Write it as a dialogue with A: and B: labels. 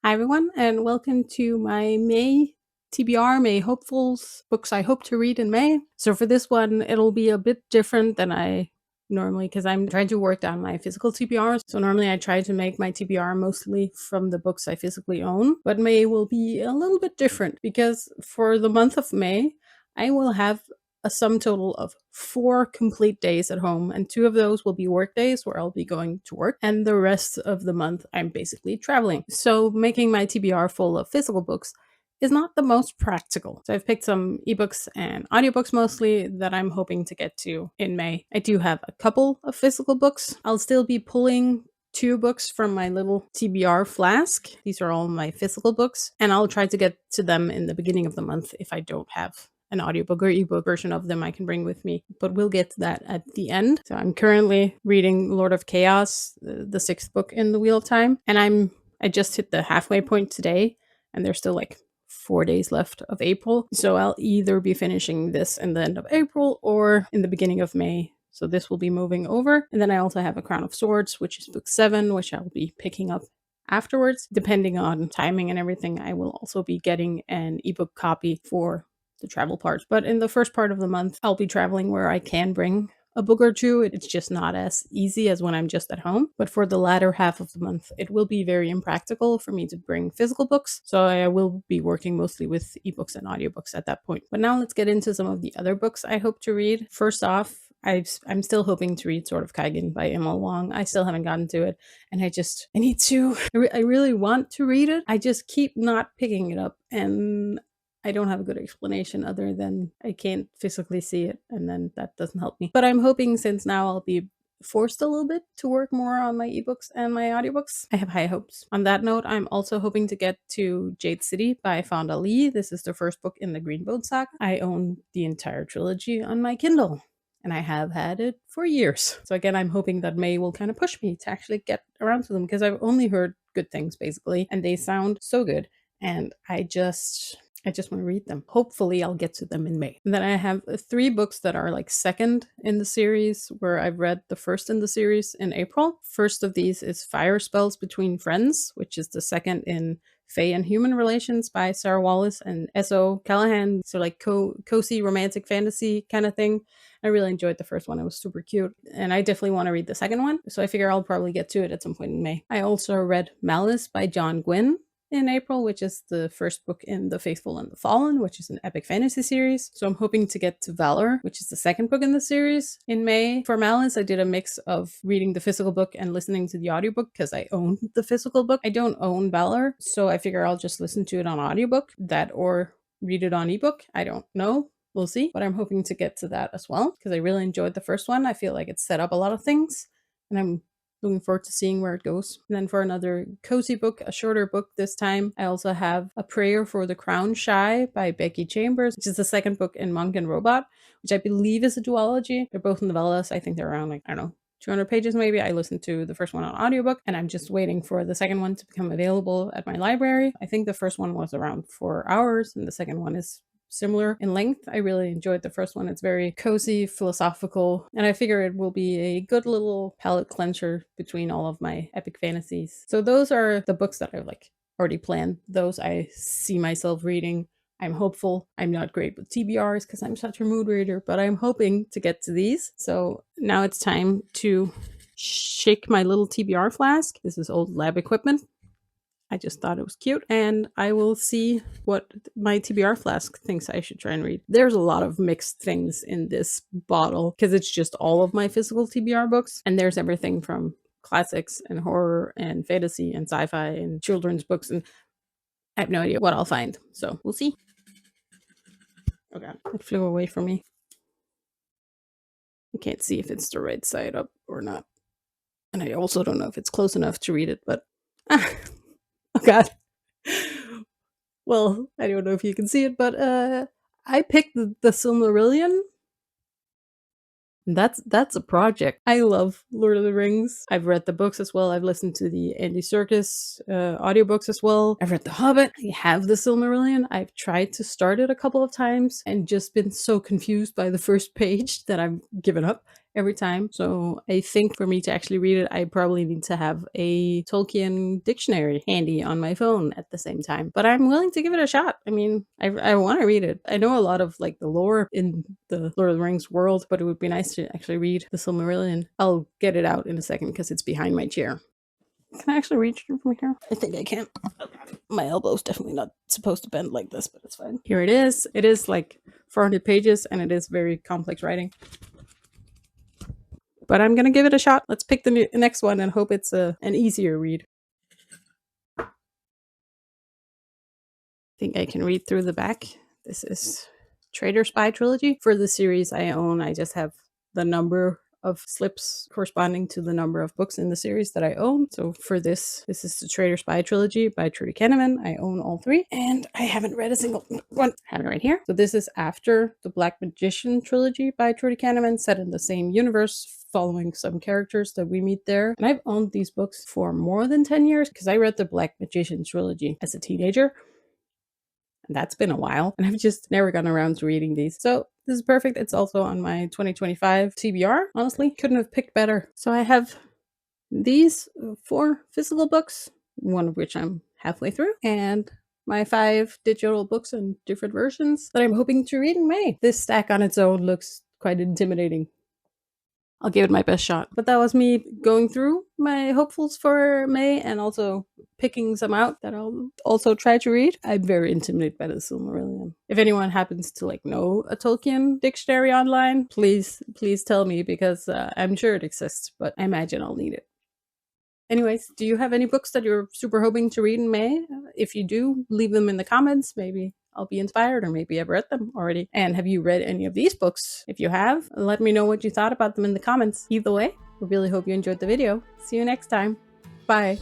A: Hi, everyone, and welcome to my May TBR, May Hopefuls, books I hope to read in May. So, for this one, it'll be a bit different than I normally, because I'm trying to work down my physical TBRs. So, normally I try to make my TBR mostly from the books I physically own, but May will be a little bit different because for the month of May, I will have a sum total of 4 complete days at home, and 2 of those will be work days where I'll be going to work, and the rest of the month I'm basically traveling. So making my TBR full of physical books is not the most practical. So I've picked some ebooks and audiobooks mostly that I'm hoping to get to in May. I do have a couple of physical books. I'll still be pulling 2 books from my little TBR flask. These are all my physical books, and I'll try to get to them in the beginning of the month if I don't have an audiobook or ebook version of them I can bring with me. But we'll get to that at the end. So I'm currently reading Lord of Chaos, the 6th book in the Wheel of Time, and I just hit the halfway point today, and there's still like 4 days left of April. So I'll either be finishing this in the end of April or in the beginning of May. So this will be moving over. And then I also have A Crown of Swords, which is book 7, which I'll be picking up afterwards. Depending on timing and everything, I will also be getting an ebook copy for the travel part. But in the first part of the month, I'll be traveling where I can bring a book or two. It's just not as easy as when I'm just at home. But for the latter half of the month, it will be very impractical for me to bring physical books. So I will be working mostly with ebooks and audiobooks at that point. But now let's get into some of the other books I hope to read. First off, I'm still hoping to read Sword of Kaigen by Emma Wong. I still haven't gotten to it, and I need to. I really want to read it. I just keep not picking it up, and I don't have a good explanation other than I can't physically see it, and then that doesn't help me. But I'm hoping, since now I'll be forced a little bit to work more on my ebooks and my audiobooks, I have high hopes. On that note, I'm also hoping to get to Jade City by Fonda Lee. This is the first book in the Green Boat saga. I own the entire trilogy on my Kindle, and I have had it for years. So again, I'm hoping that May will kind of push me to actually get around to them, because I've only heard good things basically, and they sound so good, and I just want to read them. Hopefully I'll get to them in May. And then I have 3 books that are like second in the series, where I've read the first in the series in April. First of these is Fire Spells Between Friends, which is the second in Fae and Human Relations by Sarah Wallace and S.O. Callahan. So like cozy romantic fantasy kind of thing. I really enjoyed the first one. It was super cute. And I definitely want to read the second one. So I figure I'll probably get to it at some point in May. I also read Malice by John Gwynne in April, which is the first book in The Faithful and the Fallen, which is an epic fantasy series. So I'm hoping to get to Valor, which is the second book in the series, in May. For Malice, I did a mix of reading the physical book and listening to the audiobook because I own the physical book. I don't own Valor, so I figure I'll just listen to it on audiobook, that or read it on ebook. I don't know. We'll see. But I'm hoping to get to that as well because I really enjoyed the first one. I feel like it set up a lot of things, and I'm looking forward to seeing where it goes. And then for another cozy book, a shorter book this time, I also have A Prayer for the Crown Shy by Becky Chambers, which is the second book in Monk and Robot, which I believe is a duology. They're both novellas. I think they're around, like, I don't know, 200 pages maybe. I listened to the first one on audiobook, and I'm just waiting for the second one to become available at my library. I think the first one was around 4 hours, and the second one is similar in length. I really enjoyed the first one. It's very cozy, philosophical, and I figure it will be a good little palate cleanser between all of my epic fantasies. So those are the books that I've like already planned. Those I see myself reading. I'm hopeful. I'm not great with TBRs because I'm such a mood reader, but I'm hoping to get to these. So now it's time to shake my little TBR flask. This is old lab equipment. I just thought it was cute, and I will see what my TBR flask thinks I should try and read. There's a lot of mixed things in this bottle because it's just all of my physical TBR books, and there's everything from classics and horror and fantasy and sci-fi and children's books, and I have no idea what I'll find. So we'll see. Oh god, it flew away from me. I can't see if it's the right side up or not. And I also don't know if it's close enough to read it, but oh god. Well, I don't know if you can see it, but I picked the Silmarillion. That's a project. I love Lord of the Rings. I've read the books as well. I've listened to the Andy Serkis audiobooks as well. I've read The Hobbit. I have the Silmarillion. I've tried to start it a couple of times and just been so confused by the first page that I've given up. every time. So I think for me to actually read it, I probably need to have a Tolkien dictionary handy on my phone at the same time. But I'm willing to give it a shot. I mean, I want to read it. I know a lot of like the lore in the Lord of the Rings world, but it would be nice to actually read the Silmarillion. I'll get it out in a second because it's behind my chair. Can I actually reach it from here? I think I can. My elbow's definitely not supposed to bend like this, but it's fine. Here it is. It is like 400 pages and it is very complex writing. But I'm going to give it a shot. Let's pick the next one and hope it's an easier read. I think I can read through the back. This is Traitor Spy Trilogy. For the series I own, I just have the number of slips corresponding to the number of books in the series that I own. So for this is the Traitor Spy Trilogy by Trudy Kenneman. I own all three, and I haven't read a single one. I have it right here. So this is after the Black Magician Trilogy by Trudy Kenneman, set in the same universe, following some characters that we meet there. And I've owned these books for more than 10 years because I read the Black Magician Trilogy as a teenager. And that's been a while, and I've just never gotten around to reading these. So this is perfect. It's also on my 2025 TBR. Honestly, couldn't have picked better. So I have these 4 physical books, one of which I'm halfway through, and my 5 digital books in different versions that I'm hoping to read in May. This stack on its own looks quite intimidating. I'll give it my best shot. But that was me going through my hopefuls for May and also picking some out that I'll also try to read. I'm very intimidated by the Silmarillion. If anyone happens to like know a Tolkien dictionary online, please tell me, because I'm sure it exists, but I imagine I'll need it. Anyways, do you have any books that you're super hoping to read in May? If you do, leave them in the comments. Maybe I'll be inspired, or maybe I've read them already. And have you read any of these books? If you have, let me know what you thought about them in the comments. Either way, I really hope you enjoyed the video. See you next time. Bye.